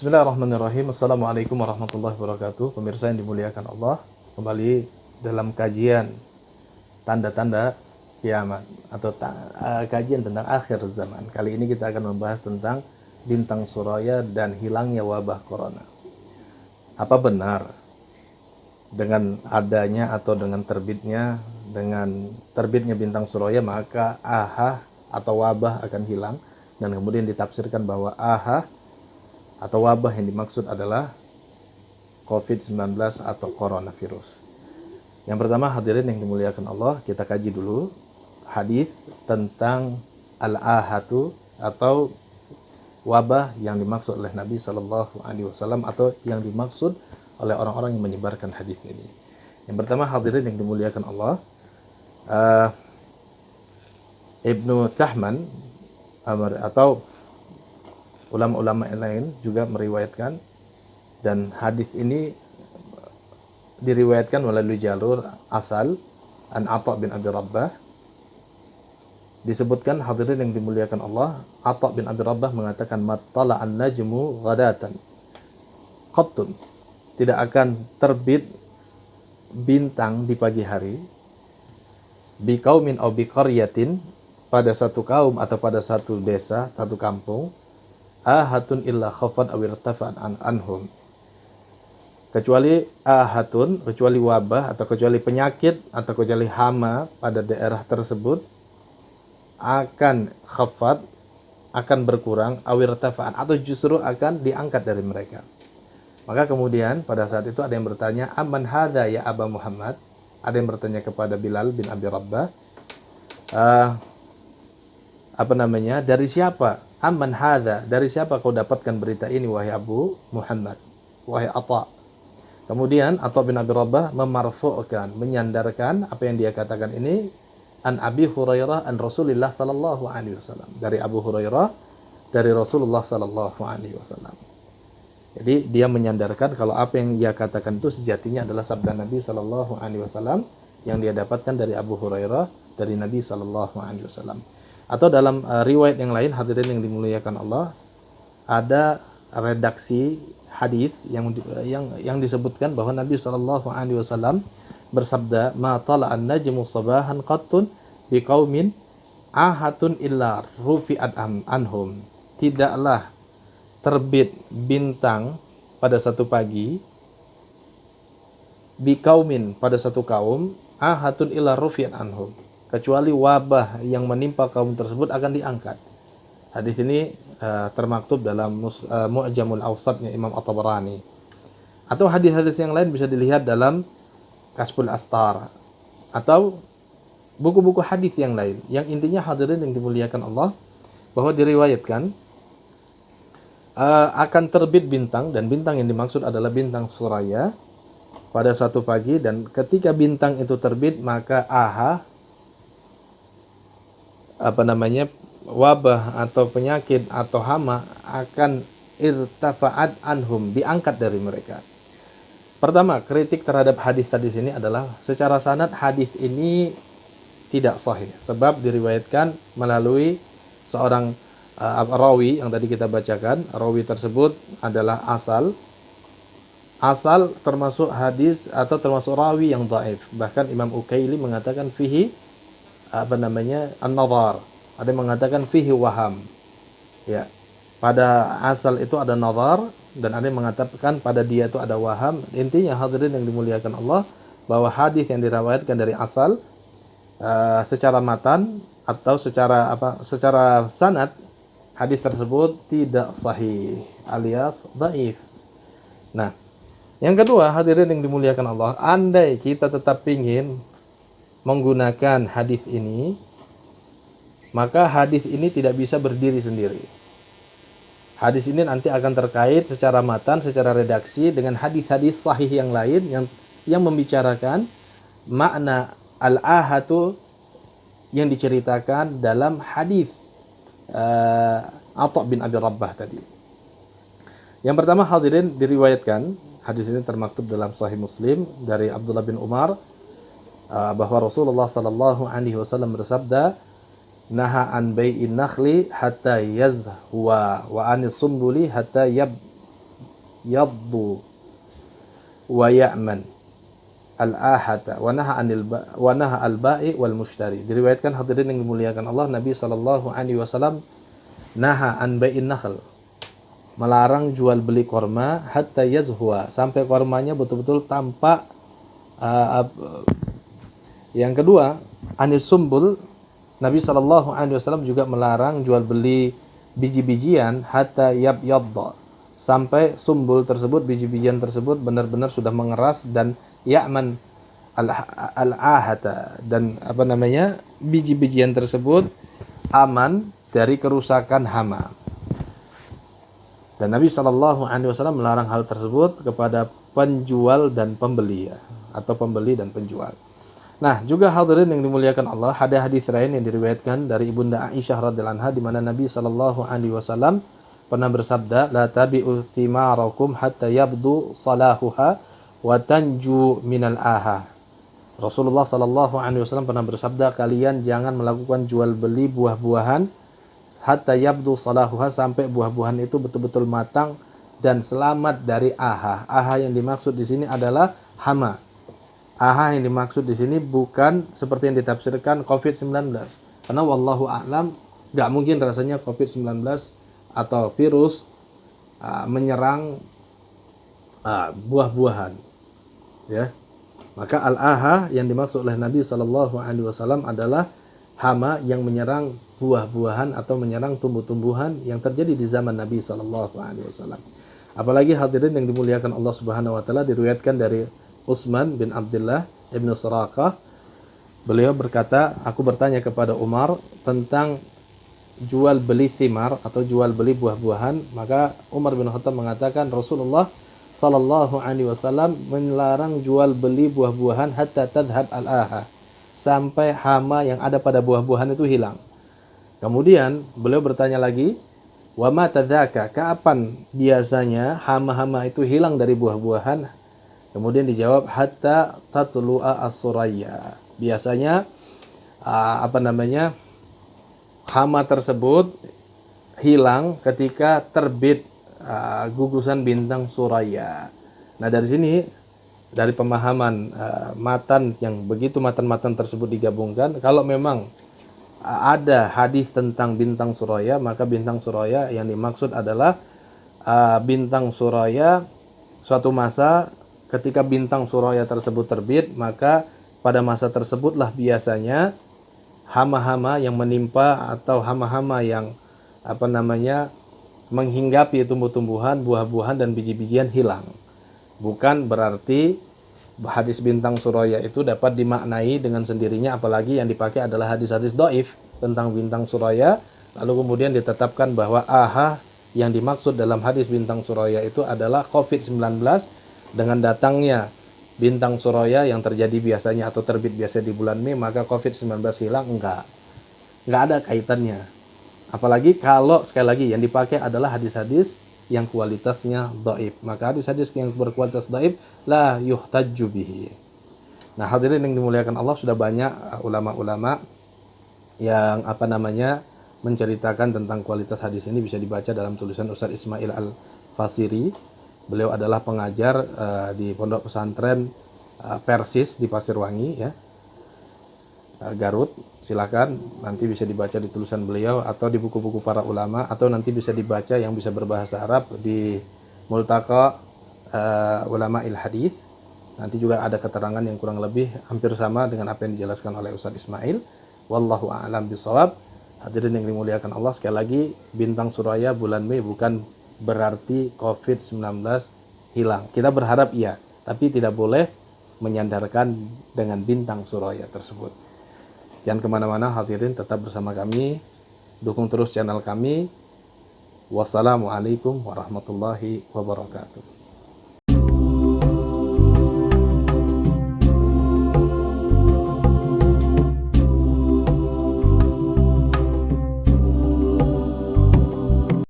Bismillahirrahmanirrahim. Assalamualaikum warahmatullahi wabarakatuh. Pemirsa yang dimuliakan Allah, kembali dalam kajian tanda-tanda kiamat atau kajian tentang akhir zaman. Kali ini kita akan membahas tentang bintang Suraya dan hilangnya wabah corona. Apa benar dengan adanya atau dengan terbitnya bintang Suraya maka AHA atau wabah akan hilang, dan kemudian ditafsirkan bahwa AHA atau wabah yang dimaksud adalah COVID-19 atau coronavirus. Yang pertama, hadirin yang dimuliakan Allah, kita kaji dulu hadis tentang al-ahatu atau wabah yang dimaksud oleh Nabi Shallallahu Alaihi Wasallam atau yang dimaksud oleh orang-orang yang menyebarkan hadis ini. Yang pertama, hadirin yang dimuliakan Allah, Ibnu Tahman atau ulama-ulama yang lain juga meriwayatkan, dan hadis ini diriwayatkan melalui jalur asal an Atha bin Abi Rabbah. Disebutkan, hadirin yang dimuliakan Allah, Atha bin Abi Rabbah mengatakan, mattala an-najmu ghadatan qattun, tidak akan terbit bintang di pagi hari, bi qaumin aw bi qaryatin, pada satu kaum atau pada satu desa, satu kampung, ahatun illa khafat aw irtafa'at anhum, kecuali ahatun, kecuali wabah atau kecuali penyakit atau kecuali hama pada daerah tersebut akan khafat, akan berkurang, aw irtafa'at, atau justru akan diangkat dari mereka. Maka kemudian pada saat itu ada yang bertanya, amman hadza ya Aba Muhammad, ada yang bertanya kepada Bilal bin Abi Rabbah, dari siapa? Amman hadza, dari siapa kau dapatkan berita ini wahai Abu Muhammad, wahai Atha? Kemudian Atha bin Abi Rabbah memarfu'kan, menyandarkan apa yang dia katakan ini, an Abi Hurairah an Rasulullah sallallahu alaihi wasallam, dari Abu Hurairah dari Rasulullah sallallahu alaihi wasallam. Jadi dia menyandarkan kalau apa yang dia katakan itu sejatinya adalah sabda Nabi sallallahu alaihi wasallam yang dia dapatkan dari Abu Hurairah dari Nabi sallallahu alaihi wasallam. Atau dalam riwayat yang lain, hadirin yang dimuliakan Allah, ada redaksi hadis yang disebutkan bahwa Nabi Shallallahu Alaihi Wasallam bersabda, ma tala'an najmu sabahan qattun bi qaumin ahatun illa rufi'at anhum, tidaklah terbit bintang pada satu pagi, bi qaumin, pada satu kaum, ahatun illa rufi'at anhum, kecuali wabah yang menimpa kaum tersebut akan diangkat. Hadis ini termaktub dalam Mu'jamul Awsatnya Imam At-Tabarani. Atau hadis-hadis yang lain bisa dilihat dalam Kasbul Astar atau buku-buku hadis yang lain. Yang intinya, hadirin yang dimuliakan Allah, bahwa diriwayatkan akan terbit bintang, dan bintang yang dimaksud adalah bintang Suraya pada satu pagi, dan ketika bintang itu terbit maka wabah atau penyakit atau hama akan irtafa'at anhum, diangkat dari mereka. Pertama, kritik terhadap hadis tadi sini adalah secara sanad hadis ini tidak sahih, sebab diriwayatkan melalui seorang rawi yang tadi kita bacakan. Rawi tersebut adalah asal termasuk hadis atau termasuk rawi yang dhaif. Bahkan Imam Ukaili mengatakan fihi an-nadhar, ada yang mengatakan fihi waham, ya, pada asal itu ada nadhar, dan ada yang mengatakan pada dia itu ada waham. Intinya, hadirin yang dimuliakan Allah, bahwa hadis yang diriwayatkan dari asal secara matan atau secara sanad, hadis tersebut tidak sahih alias dhaif. Nah, yang kedua, hadirin yang dimuliakan Allah, andai kita tetap ingin menggunakan hadis ini, maka hadis ini tidak bisa berdiri sendiri. Hadis ini nanti akan terkait secara matan, secara redaksi dengan hadis-hadis sahih yang lain yang membicarakan makna al-ahatu yang diceritakan dalam hadis Atha bin Abi Rabbah tadi. Yang pertama, hadirin, diriwayatkan hadis ini termaktub dalam Sahih Muslim dari Abdullah bin Umar, bahwa Rasulullah sallallahu alaihi wasallam bersabda, naha an bai'in nakhli hatta yazhuwa wa anis sumbuli hatta yaddu wa ya'man al-ahata wa naha al-ba'i wal mushtari. Diriwayatkan hadirin yang dimuliakan Allah, Nabi sallallahu alaihi wasallam naha an bai'in nakhl, melarang jual beli korma, hatta yazhuwa, sampai kormanya betul-betul tampak. Yang kedua, anis sumbul, Nabi sallallahu alaihi wasallam juga melarang jual beli biji-bijian, hatta yabyadda, sampai sumbul tersebut, biji-bijian tersebut benar-benar sudah mengeras, dan ya'man al-ahata, dan biji-bijian tersebut aman dari kerusakan hama. Dan Nabi Shallallahu Alaihi Wasallam melarang hal tersebut kepada penjual dan pembeli, ya, atau pembeli dan penjual. Nah, juga hadirin yang dimuliakan Allah, ada hadis lain yang diriwayatkan dari Ibunda Aisyah radhiyallahu anha, di mana Nabi Shallallahu Alaihi Wasallam pernah bersabda, la tabi'u thimarakum hatta yabdu salahuha wa tanju minal aha. Rasulullah Shallallahu Alaihi Wasallam pernah bersabda, kalian jangan melakukan jual beli buah-buahan hatta yabdu salahuha, sampai buah-buahan itu betul-betul matang dan selamat dari aha. Aha yang dimaksud di sini adalah hama. Aha yang dimaksud di sini bukan seperti yang ditafsirkan COVID-19. Karena wallahu a'lam, nggak mungkin rasanya COVID-19 atau virus menyerang buah-buahan, ya. Maka al-aha yang dimaksud oleh Nabi Shallallahu Alaihi Wasallam adalah hama yang menyerang buah-buahan atau menyerang tumbuh-tumbuhan yang terjadi di zaman Nabi Shallallahu Alaihi Wasallam. Apalagi hadirin yang dimuliakan Allah Subhanahu Wa Taala, diriwayatkan dari Utsman bin Abdullah ibnu Suraqah, beliau berkata, aku bertanya kepada Umar tentang jual beli thimar atau jual beli buah-buahan, maka Umar bin Khattab mengatakan Rasulullah Sallallahu Alaihi Wasallam melarang jual beli buah-buahan hatta tadhhab al-aha, sampai hama yang ada pada buah-buahan itu hilang. Kemudian beliau bertanya lagi, wa ma tadzaka, kapan biasanya hama-hama itu hilang dari buah-buahan? Kemudian dijawab, hatta tatlu'a as-suraya, biasanya hama tersebut hilang ketika terbit gugusan bintang suraya. Nah, dari sini, dari pemahaman matan yang begitu matan-matan tersebut digabungkan, kalau memang ada hadis tentang bintang suraya, maka bintang suraya yang dimaksud adalah bintang suraya suatu masa ketika bintang suraya tersebut terbit, maka pada masa tersebutlah biasanya hama-hama yang menimpa atau hama-hama yang menghinggapi tumbuh-tumbuhan, buah-buahan dan biji-bijian hilang. Bukan berarti hadis bintang suraya itu dapat dimaknai dengan sendirinya, apalagi yang dipakai adalah hadis-hadis dhaif tentang bintang suraya, lalu kemudian ditetapkan bahwa aha yang dimaksud dalam hadis bintang suraya itu adalah COVID-19 dengan datangnya bintang suraya yang terjadi biasanya atau terbit biasa di bulan Mei, maka COVID-19 hilang. Enggak ada kaitannya. Apalagi kalau sekali lagi yang dipakai adalah hadis-hadis yang kualitasnya dhaif, maka hadis-hadis yang berkualitas dhaif la yuhtajju bihi. Nah, hadirin yang dimuliakan Allah, sudah banyak ulama-ulama yang menceritakan tentang kualitas hadis ini, bisa dibaca dalam tulisan Ustaz Ismail Al-Fasiri. Beliau adalah pengajar di pondok pesantren Persis di Pasirwangi, ya, Garut. Silakan nanti bisa dibaca di tulisan beliau atau di buku-buku para ulama, atau nanti bisa dibaca yang bisa berbahasa Arab di Multaqa Ulama il Hadis. Nanti juga ada keterangan yang kurang lebih hampir sama dengan apa yang dijelaskan oleh Ustaz Ismail. Wallahu a'lam bishawab. Hadirin yang dimuliakan Allah, sekali lagi, bintang suraya bulan Mei bukan berarti COVID-19 hilang. Kita berharap iya, tapi tidak boleh menyandarkan dengan bintang suraya tersebut. Jangan kemana-mana hadirin, tetap bersama kami, dukung terus channel kami. Wassalamualaikum warahmatullahi wabarakatuh.